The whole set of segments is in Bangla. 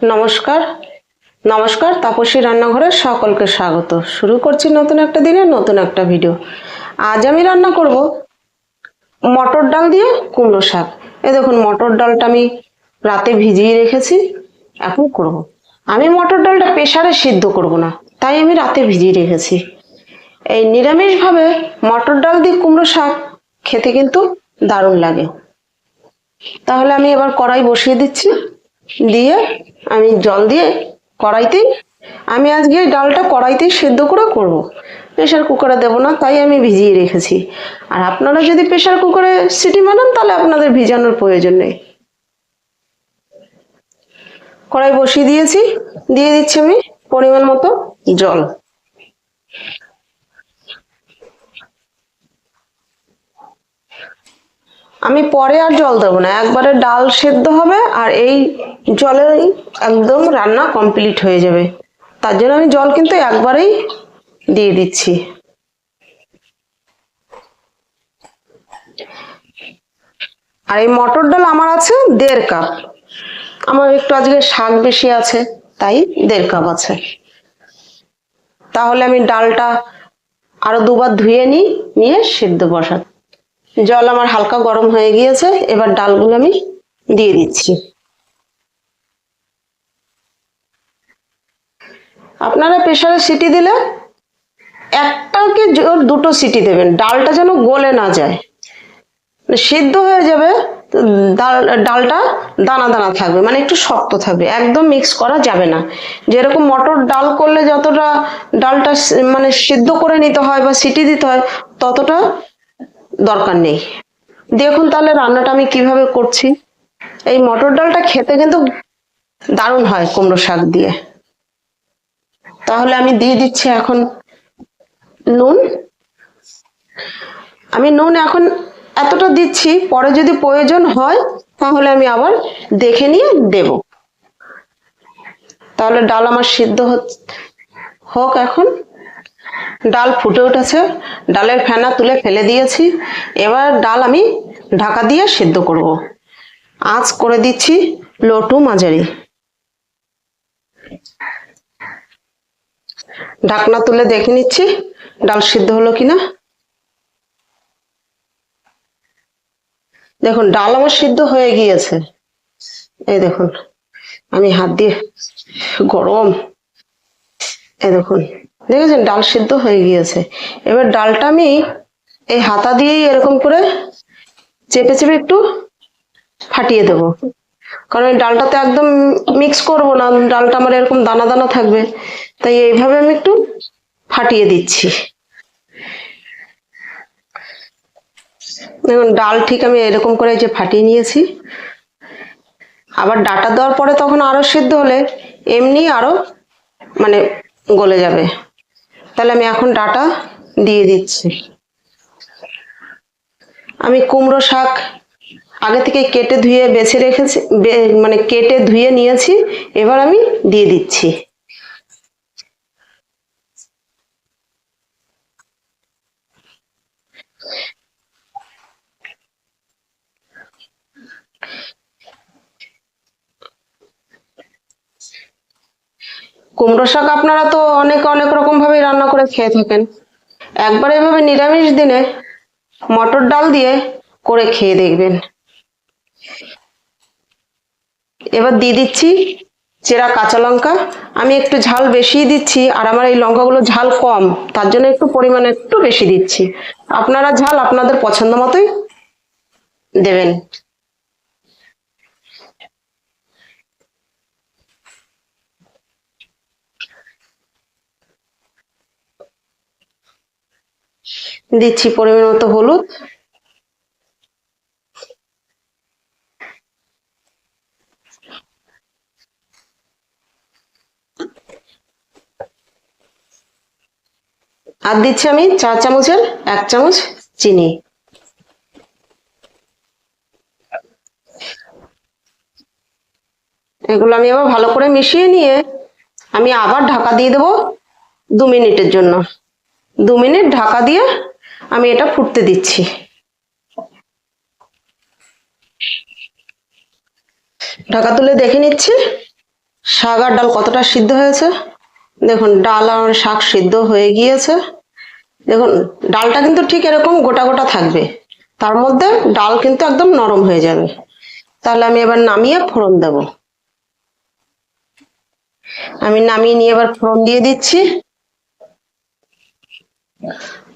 নমস্কার। নমস্কার, তাপসী রান্নাঘরে সকলকে স্বাগত। শুরু করছি নতুন একটা দিনে নতুন একটা ভিডিও। আজ আমি রান্না করব মটর ডাল দিয়ে কুমড়ো শাক। এই দেখুন, মটর ডালটা আমি রাতে ভিজিয়ে রেখেছি, এখন করব। আমি মটর ডালটা প্রেসারে সিদ্ধ করব না, তাই আমি রাতে ভিজিয়ে রেখেছি। এই নিরামিষভাবে মটর ডাল দিয়ে কুমড়ো শাক খেতে কিন্তু দারুণ লাগে। তাহলে আমি এবার কড়াই বসিয়ে দিচ্ছি, দিয়ে আমি জল দিয়ে কড়াইতেই আমি আজকে ডালটা কড়াইতেই সেদ্ধ করে করব। প্রেশার কুকারে দেবো না, তাই আমি ভিজিয়ে রেখেছি। আর আপনারা যদি প্রেশার কুকারে সিটি মানান তাহলে আপনাদের ভিজানোর প্রয়োজন নেই। কড়াই বসিয়ে দিয়েছি, দিয়ে দিচ্ছি আমি পরিমাণ মতো জল। আমি পরে আর জল দেবো না, একবারে ডাল সেদ্ধ হবে আর এই জলেই একদম রান্না কমপ্লিট হয়ে যাবে। তার জন্য আমি জল কিন্তু একবারেই দিয়ে দিচ্ছি। আর এই মটর ডাল আমার আছে 1.5 কাপ। আমার একটু আজকে শাক বেশি আছে, তাই 1.5 কাপ আছে। তাহলে আমি ডালটা আরো দুবার ধুয়ে নিয়ে সেদ্ধ বসাত। জল আমার হালকা গরম হয়ে গিয়েছে, এবার ডালগুলো আমি দিয়ে দিচ্ছি। আপনারা প্রেসারে সিটি দিলে একটা কি দুটো সিটি দেবেন, ডালটা যেন গলে না যায়, সিদ্ধ হয়ে যাবে। ডালটা দানা দানা থাকবে, মানে একটু শক্ত থাকবে, একদম মিক্স করা যাবে না। যেরকম মটর ডাল করলে যতটা ডালটা মানে সিদ্ধ করে নিতে হয় বা সিটি দিতে হয়, ততটা দরকার নেই। দেখুন তাহলে রান্নাটা আমি কিভাবে করছি। এই মটর ডালটা খেতে কিন্তু দারুণ হয় কুমড়ো শাক দিয়ে। তাহলে আমি দিয়ে দিচ্ছি এখন নুন। আমি নুন এখন এতটা দিচ্ছি, পরে যদি প্রয়োজন হয় তাহলে আমি আবার দেখে নিয়ে দেব। তাহলে ডাল আমার সিদ্ধ হোক। এখন ডাল ফুটে উঠেছে, ডালের ফেনা তুলে ফেলে দিয়েছি। এবার ডাল আমি ঢাকা দিয়ে সিদ্ধ করব। আঁচ করে দিচ্ছি লো টু মাঝারি। ঢাকনা তুলে দেখে নিচ্ছি ডাল সিদ্ধ হলো কিনা। দেখুন ডাল আমার সিদ্ধ হয়ে গিয়েছে। এই দেখুন, আমি হাত দিয়ে গরম, এই দেখুন, দেখেছেন ডাল সিদ্ধ হয়ে গিয়েছে। এবার ডালটা আমি এই হাতা দিয়েই এরকম করে চেপে চেপে একটু ফাটিয়ে দেবো, কারণ এই ডালটাতে একদম মিক্স করব না, ডালটা আমার এরকম দানা দানা থাকবে, তাই এইভাবে আমি একটু ফাটিয়ে দিচ্ছি। দেখুন ডাল ঠিক আমি এরকম করে যে ফাটিয়ে নিয়েছি। আবার ডাটা দেওয়ার পরে তখন আরো সিদ্ধ হলে এমনি আরো মানে গলে যাবে। তাহলে আমি এখন ডাটা দিয়ে দিচ্ছি। আমি কুমড়ো শাক আগে থেকে কেটে ধুয়ে বেছে রেখেছি, মানে কেটে ধুয়ে নিয়েছি। এবার আমি দিয়ে দিচ্ছি। কুমড়ো শাক আপনারা তো অনেক অনেক রকম ভাবে রান্না করে খেয়ে থাকেন। একবার এভাবে নিরামিষ দিনে মটর ডাল দিয়ে করে খেয়ে দেখবেন। এবার দিয়ে দিচ্ছি চেরা কাঁচা লঙ্কা। আমি একটু ঝাল বেশি দিচ্ছি, আর আমার এই লঙ্কাগুলো ঝাল কম, তার জন্য একটু পরিমাণে একটু বেশি দিচ্ছি। আপনারা ঝাল আপনাদের পছন্দ মতোই দেবেন। দিচ্ছি পরিমাণ মতো হলুদ। আর দিচ্ছি আমি 4 চামচের 1 চামচ চিনি। এগুলো আমি আবার ভালো করে মিশিয়ে নিয়ে আমি আবার ঢাকা দিয়ে দেবো 2 মিনিটের জন্য। 2 মিনিট ঢাকা দিয়ে আমি এটা ফুটতে দিচ্ছি। ঢাকা তুলে দেখে নিচ্ছি শাক আর ডাল কতটা সিদ্ধ হয়েছে দেখুন। ডাল আর শাক সিদ্ধ হয়ে গিয়েছে। দেখুন ডালটা কিন্তু ঠিক এরকম গোটা গোটা থাকবে, তার মধ্যে ডাল কিন্তু একদম নরম হয়ে যাবে। তাহলে আমি এবার নামিয়ে ফোড়ন দেব। আমি নামিয়ে নিয়ে এবার ফোড়ন দিয়ে দিচ্ছি।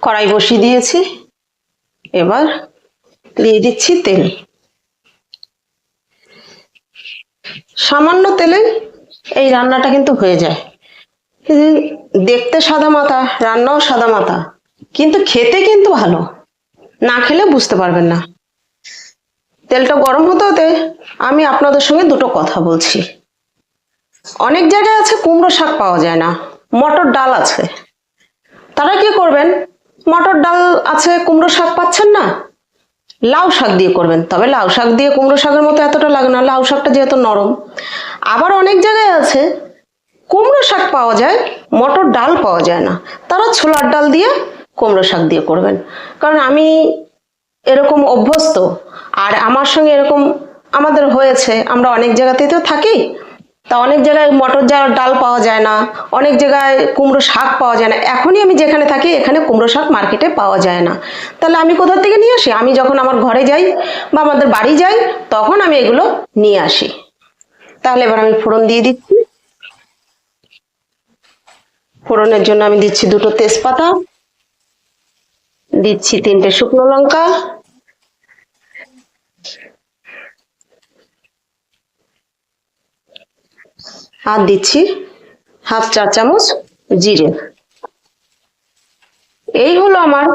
কড়াই বসিয়ে দিয়েছি, এবার দিয়ে দিচ্ছি তেল। সামান্য তেলে এই রান্নাটা কিন্তু হয়ে যায়। দেখতে সাদা মাথা, রান্নাও সাদা মাথা, কিন্তু খেতে কিন্তু ভালো। না খেলে বুঝতে পারবেন না। তেলটা গরম হতে হতে আমি আপনাদের সঙ্গে দুটো কথা বলছি। অনেক জায়গায় আছে কুমড়ো শাক পাওয়া যায় না, মটর ডাল আছে। তারা কি করবেন, মটর ডাল আছে কুমড়ো শাক পাচ্ছেন না, লাউ শাক দিয়ে করবেন। তবে লাউ শাক দিয়ে কুমড়ো শাকের মতো এতটা লাগে না, লাউ শাকটা যেহেতু নরম। আবার অনেক জায়গায় আছে কুমড়ো শাক পাওয়া যায়, মটর ডাল পাওয়া যায় না, তারা ছোলার ডাল দিয়ে কুমড়ো শাক দিয়ে করবেন। কারণ আমি এরকম অভ্যস্ত, আর আমার সঙ্গে এরকম আমাদের হয়েছে। আমরা অনেক জায়গাতেই তো থাকি, তা অনেক জায়গায় মটর ডাল পাওয়া যায় না, অনেক জায়গায় কুমড়ো শাক পাওয়া যায় না। এখনই আমি যেখানে থাকি এখানে কুমড়ো শাক মার্কেটে পাওয়া যায় না। তাহলে আমি কোথা থেকে নিয়ে আসি? আমি যখন আমার ঘরে যাই বা আমাদের বাড়ি যাই তখন আমি এগুলো নিয়ে আসি। তাহলে এবার আমি ফোড়ন দিয়ে দিচ্ছি। ফোড়নের জন্য আমি দিচ্ছি দুটো তেজপাতা, দিচ্ছি 3টে শুকনো লঙ্কা, আর দিচ্ছি 1/2 চা চামচ জিরে। এই হলো আমার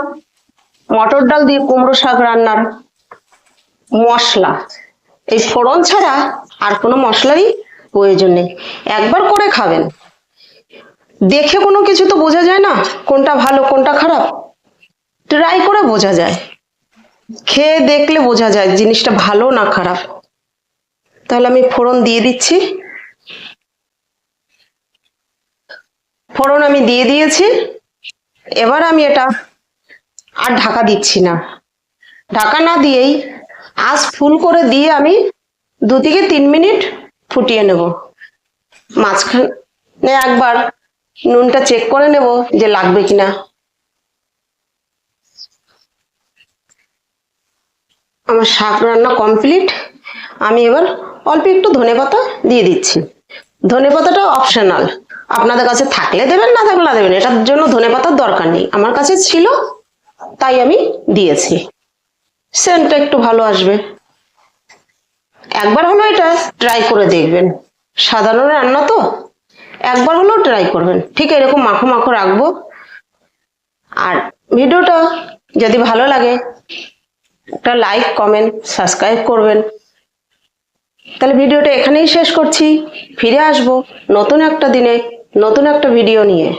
মটর ডাল দিয়ে কুমড়ো শাক রান্নার মশলা। এই ফোড়ন ছাড়া আর কোনো মশলারই প্রয়োজন নেই। একবার করে খাবেন, দেখে কোনো কিছু তো বোঝা যায় না কোনটা ভালো কোনটা খারাপ, ট্রাই করে বোঝা যায়। খেয়ে দেখলে বোঝা যায় জিনিসটা ভালো না খারাপ। তাহলে আমি ফোড়ন দিয়ে দিচ্ছি। ফোড়ন আমি দিয়ে দিয়েছি। এবার আমি এটা আর ঢাকা দিচ্ছি না। ঢাকা না দিয়েই আঁচ ফুল করে দিয়ে আমি 2 থেকে 3 মিনিট ফুটিয়ে নেব। মাঝখানে একবার নুনটা চেক করে নেব যে লাগবে কিনা। আমার শাক রান্না কমপ্লিট। আমি এবার অল্প একটু ধনেপাতা দিয়ে দিচ্ছি। ধনেপাতাটা অপশনাল, আপনাদের কাছে থাকলে দেবেন, না থাকলে না দেবেন, এটার জন্য ধনেপাতার দরকার নেই। আমার কাছে ছিল তাই আমি দিয়েছি, সেন্টটা একটু ভালো আসবে। একবার হলো এটা ট্রাই করে দেখবেন, সাধারণ রান্না তো একবার হলেও ট্রাই করবেন। ঠিক এরকম মাখো মাখো রাখবো। আর ভিডিওটা যদি ভালো লাগে একটা লাইক কমেন্ট সাবস্ক্রাইব করবেন। তাহলে ভিডিওটা এখানেই শেষ করছি। ফিরে আসবো নতুন একটা দিনে নতুন একটা ভিডিও নিয়ে।